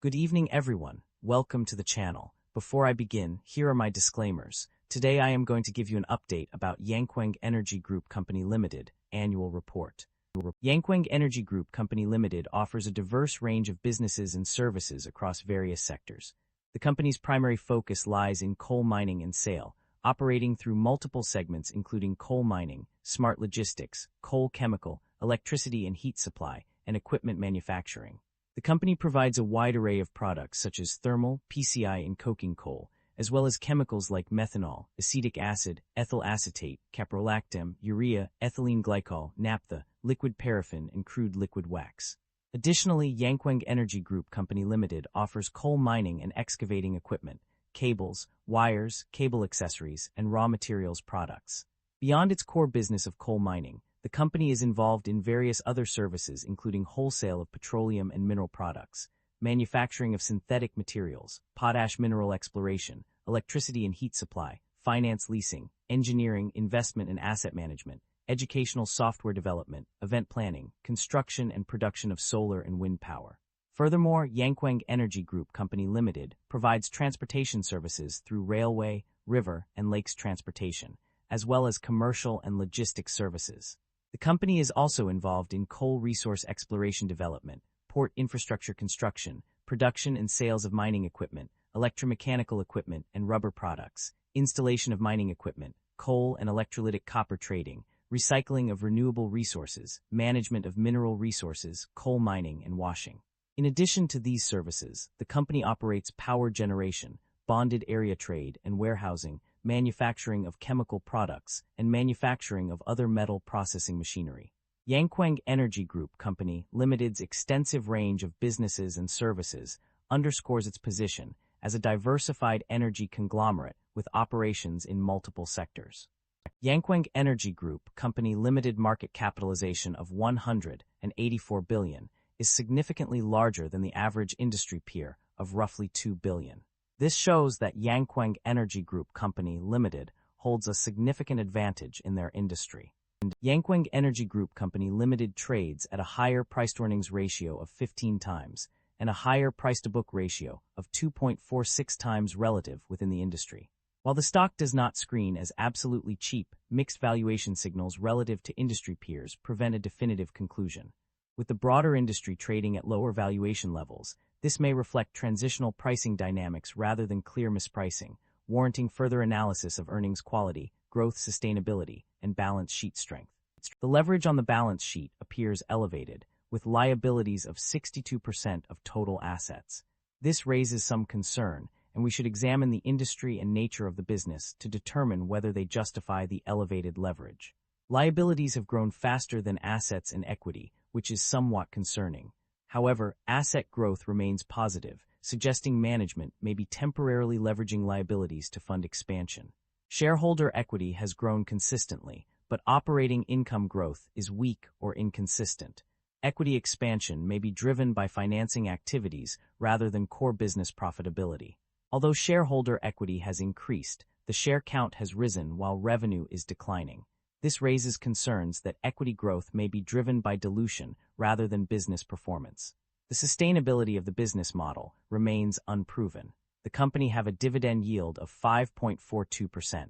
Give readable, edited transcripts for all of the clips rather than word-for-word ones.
Good evening, everyone. Welcome to the channel. Before I begin, here are my disclaimers. Today I am going to give you an update about Yankuang Energy Group Company Limited annual report. Yankuang Energy Group Company Limited offers a diverse range of businesses and services across various sectors. The company's primary focus lies in coal mining and sale, operating through multiple segments including coal mining, smart logistics, coal chemical, electricity and heat supply, and equipment manufacturing. The company provides a wide array of products such as thermal, PCI, and coking coal, as well as chemicals like methanol, acetic acid, ethyl acetate, caprolactam, urea, ethylene glycol, naphtha, liquid paraffin, and crude liquid wax. Additionally, Yankuang Energy Group Company Limited offers coal mining and excavating equipment, cables, wires, cable accessories, and raw materials products. Beyond its core business of coal mining, the company is involved in various other services including wholesale of petroleum and mineral products, manufacturing of synthetic materials, potash mineral exploration, electricity and heat supply, finance leasing, engineering, investment and asset management, educational software development, event planning, construction and production of solar and wind power. Furthermore, Yankuang Energy Group Company Limited provides transportation services through railway, river, and lakes transportation, as well as commercial and logistics services. The company is also involved in coal resource exploration development, port infrastructure construction, production and sales of mining equipment, electromechanical equipment and rubber products, installation of mining equipment, coal and electrolytic copper trading, recycling of renewable resources, management of mineral resources, coal mining and washing. In addition to these services, the company operates power generation, bonded area trade and warehousing, manufacturing of chemical products, and manufacturing of other metal processing machinery. Yankuang Energy Group Company Limited's extensive range of businesses and services underscores its position as a diversified energy conglomerate with operations in multiple sectors. Yankuang Energy Group Company Limited market capitalization of $184 billion is significantly larger than the average industry peer of roughly $2 billion. This shows that Yankuang Energy Group Company Limited holds a significant advantage in their industry. Yankuang Energy Group Company Limited trades at a higher price-to-earnings ratio of 15 times and a higher price-to-book ratio of 2.46 times relative within the industry. While the stock does not screen as absolutely cheap, mixed valuation signals relative to industry peers prevent a definitive conclusion. With the broader industry trading at lower valuation levels, this may reflect transitional pricing dynamics rather than clear mispricing, warranting further analysis of earnings quality, growth sustainability, and balance sheet strength. The leverage on the balance sheet appears elevated, with liabilities of 62% of total assets. This raises some concern, and we should examine the industry and nature of the business to determine whether they justify the elevated leverage. Liabilities have grown faster than assets and equity, which is somewhat concerning. However, asset growth remains positive, suggesting management may be temporarily leveraging liabilities to fund expansion. Shareholder equity has grown consistently, but operating income growth is weak or inconsistent. Equity expansion may be driven by financing activities rather than core business profitability. Although shareholder equity has increased, the share count has risen while revenue is declining. This raises concerns that equity growth may be driven by dilution rather than business performance. The sustainability of the business model remains unproven. The company have a dividend yield of 5.42%.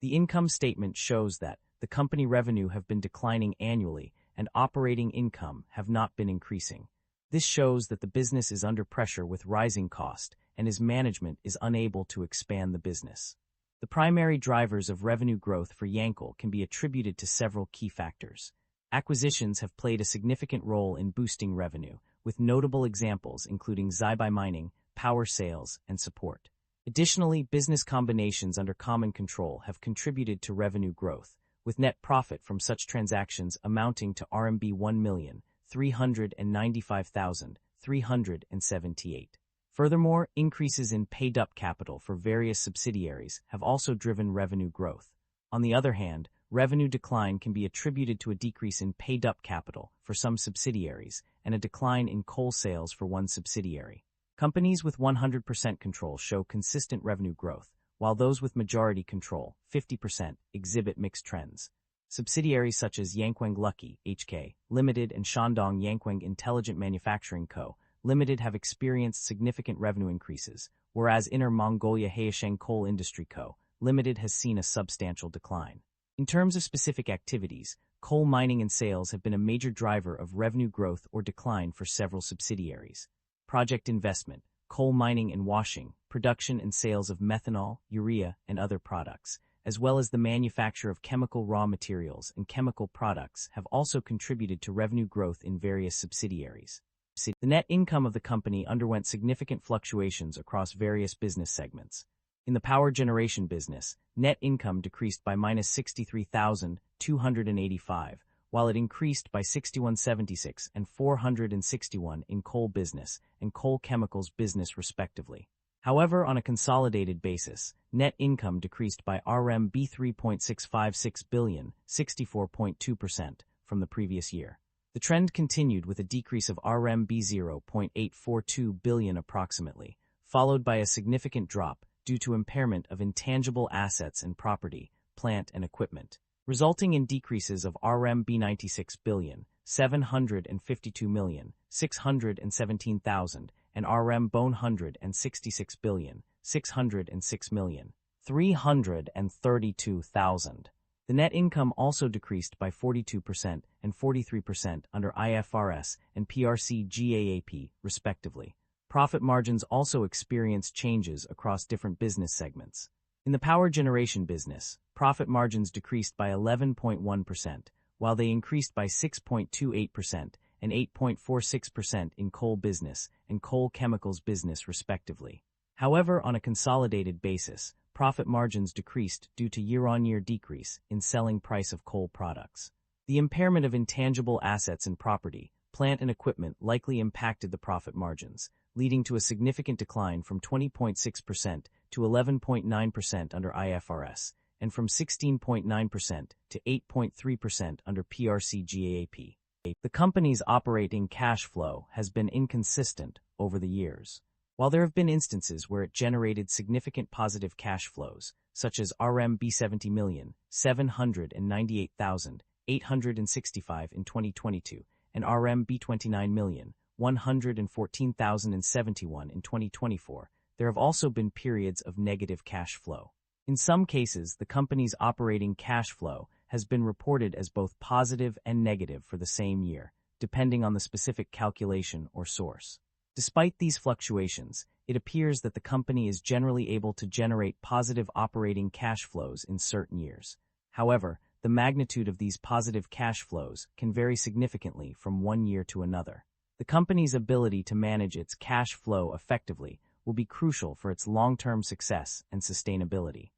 The income statement shows that the company revenue have been declining annually and operating income have not been increasing. This shows that the business is under pressure with rising cost and its management is unable to expand the business. The primary drivers of revenue growth for Yankuang can be attributed to several key factors. Acquisitions have played a significant role in boosting revenue, with notable examples including Zibai Mining, power sales, and support. Additionally, business combinations under common control have contributed to revenue growth, with net profit from such transactions amounting to RMB 1,395,378. Furthermore, increases in paid-up capital for various subsidiaries have also driven revenue growth. On the other hand, revenue decline can be attributed to a decrease in paid-up capital for some subsidiaries and a decline in coal sales for one subsidiary. Companies with 100% control show consistent revenue growth, while those with majority control, 50%, exhibit mixed trends. Subsidiaries such as Yankuang Lucky, HK, Limited and Shandong Yankuang Intelligent Manufacturing Co., Limited have experienced significant revenue increases, whereas Inner Mongolia Haisheng Coal Industry Co. Limited has seen a substantial decline. In terms of specific activities, coal mining and sales have been a major driver of revenue growth or decline for several subsidiaries. Project investment, coal mining and washing, production and sales of methanol, urea, and other products, as well as the manufacture of chemical raw materials and chemical products have also contributed to revenue growth in various subsidiaries. The net income of the company underwent significant fluctuations across various business segments. In the power generation business, net income decreased by -63,285, while it increased by 6176 and 461 in coal business and coal chemicals business respectively. However, on a consolidated basis, net income decreased by RMB 3.656 billion, 64.2%, from the previous year. The trend continued with a decrease of RMB 0.842 billion approximately, followed by a significant drop due to impairment of intangible assets and property, plant and equipment, resulting in decreases of RMB 96 billion, 752 million, 617,000, and RM 166 billion, 606 million, 332,000. The net income also decreased by 42% and 43% under IFRS and PRC GAAP, respectively. Profit margins also experienced changes across different business segments. In the power generation business, profit margins decreased by 11.1%, while they increased by 6.28% and 8.46% in coal business and coal chemicals business respectively. However, on a consolidated basis, profit margins decreased due to year-on-year decrease in selling price of coal products. The impairment of intangible assets and property, plant and equipment likely impacted the profit margins, leading to a significant decline from 20.6% to 11.9% under IFRS, and from 16.9% to 8.3% under PRC GAAP. The company's operating cash flow has been inconsistent over the years. While there have been instances where it generated significant positive cash flows, such as RMB 70,798,865 in 2022 and RMB 29,114,071 in 2024, there have also been periods of negative cash flow. In some cases, the company's operating cash flow has been reported as both positive and negative for the same year, depending on the specific calculation or source. Despite these fluctuations, it appears that the company is generally able to generate positive operating cash flows in certain years. However, the magnitude of these positive cash flows can vary significantly from one year to another. The company's ability to manage its cash flow effectively will be crucial for its long-term success and sustainability.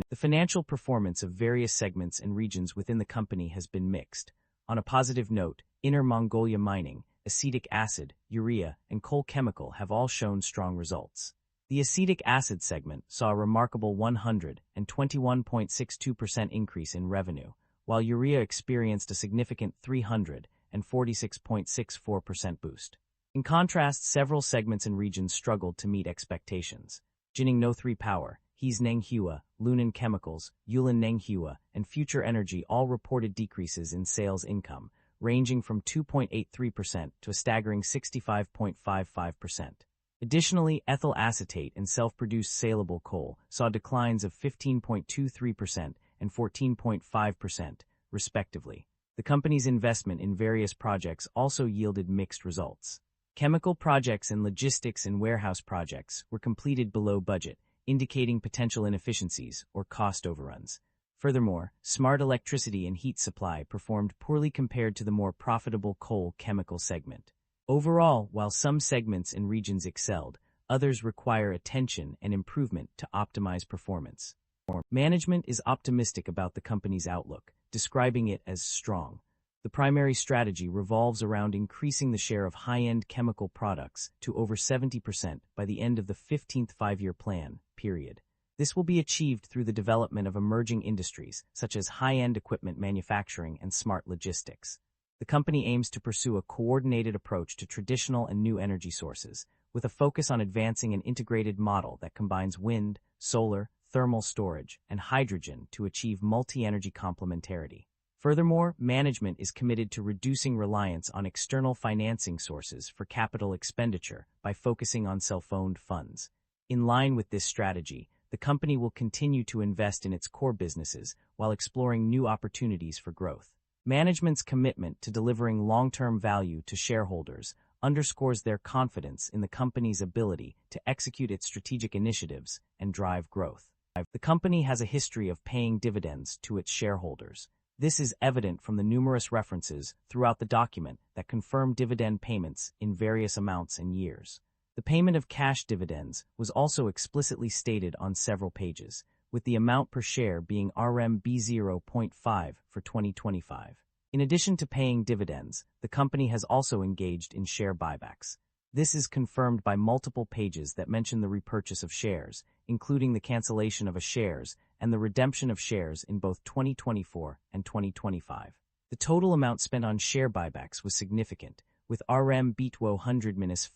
The financial performance of various segments and regions within the company has been mixed. On a positive note, Inner Mongolia Mining, acetic acid, urea, and coal chemical have all shown strong results. The acetic acid segment saw a remarkable 121.62% increase in revenue, while urea experienced a significant 346.64% boost. In contrast, several segments and regions struggled to meet expectations. Jining No 3 Power, Hees Neng Hua, Lunan Chemicals, Yulin Neng Hua, and Future Energy all reported decreases in sales income, ranging from 2.83% to a staggering 65.55%. Additionally, ethyl acetate and self-produced saleable coal saw declines of 15.23% and 14.5%, respectively. The company's investment in various projects also yielded mixed results. Chemical projects and logistics and warehouse projects were completed below budget, indicating potential inefficiencies or cost overruns. Furthermore, smart electricity and heat supply performed poorly compared to the more profitable coal chemical segment. Overall, while some segments and regions excelled, others require attention and improvement to optimize performance. Management is optimistic about the company's outlook, describing it as strong. The primary strategy revolves around increasing the share of high-end chemical products to over 70% by the end of the 15th five-year plan period. This will be achieved through the development of emerging industries such as high-end equipment manufacturing and smart logistics. The company aims to pursue a coordinated approach to traditional and new energy sources, with a focus on advancing an integrated model that combines wind, solar, thermal storage, and hydrogen to achieve multi-energy complementarity. Furthermore, management is committed to reducing reliance on external financing sources for capital expenditure by focusing on self-owned funds. In line with this strategy, the company will continue to invest in its core businesses while exploring new opportunities for growth. Management's commitment to delivering long-term value to shareholders underscores their confidence in the company's ability to execute its strategic initiatives and drive growth. The company has a history of paying dividends to its shareholders. This is evident from the numerous references throughout the document that confirm dividend payments in various amounts and years. The payment of cash dividends was also explicitly stated on several pages, with the amount per share being RMB 0.5 for 2025. In addition to paying dividends, the company has also engaged in share buybacks. This is confirmed by multiple pages that mention the repurchase of shares, including the cancellation of shares and the redemption of shares in both 2024 and 2025. The total amount spent on share buybacks was significant, with RMB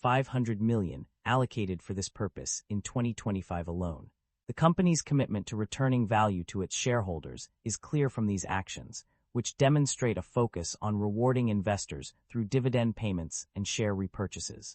500 million allocated for this purpose in 2025 alone. The company's commitment to returning value to its shareholders is clear from these actions, which demonstrate a focus on rewarding investors through dividend payments and share repurchases.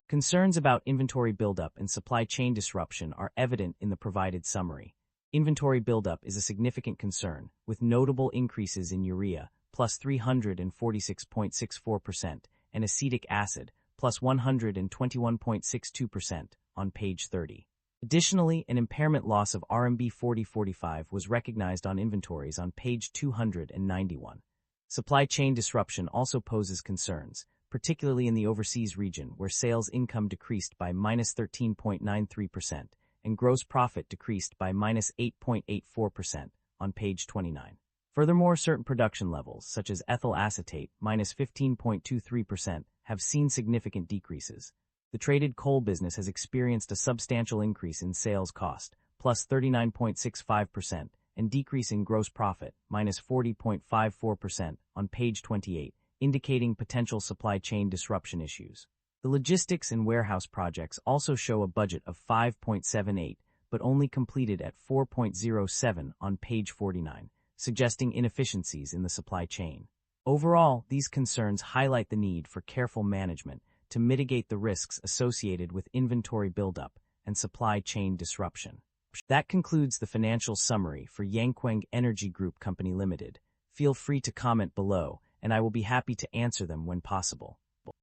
Concerns about inventory buildup and supply chain disruption are evident in the provided summary. Inventory buildup is a significant concern, with notable increases in urea, plus 346.64%, and acetic acid, plus 121.62%, on page 30. Additionally, an impairment loss of RMB 4045 was recognized on inventories on page 291. Supply chain disruption also poses concerns, particularly in the overseas region where sales income decreased by -13.93% and gross profit decreased by -8.84% on page 29. Furthermore, certain production levels, such as ethyl acetate, -15.23%, have seen significant decreases. The traded coal business has experienced a substantial increase in sales cost, plus 39.65%, and decrease in gross profit, -40.54%, on page 28, indicating potential supply chain disruption issues. The logistics and warehouse projects also show a budget of 5.78, but only completed at 4.07 on page 49, suggesting inefficiencies in the supply chain. Overall, these concerns highlight the need for careful management to mitigate the risks associated with inventory buildup and supply chain disruption. That concludes the financial summary for Yankuang Energy Group Company Limited. Feel free to comment below, and I will be happy to answer them when possible.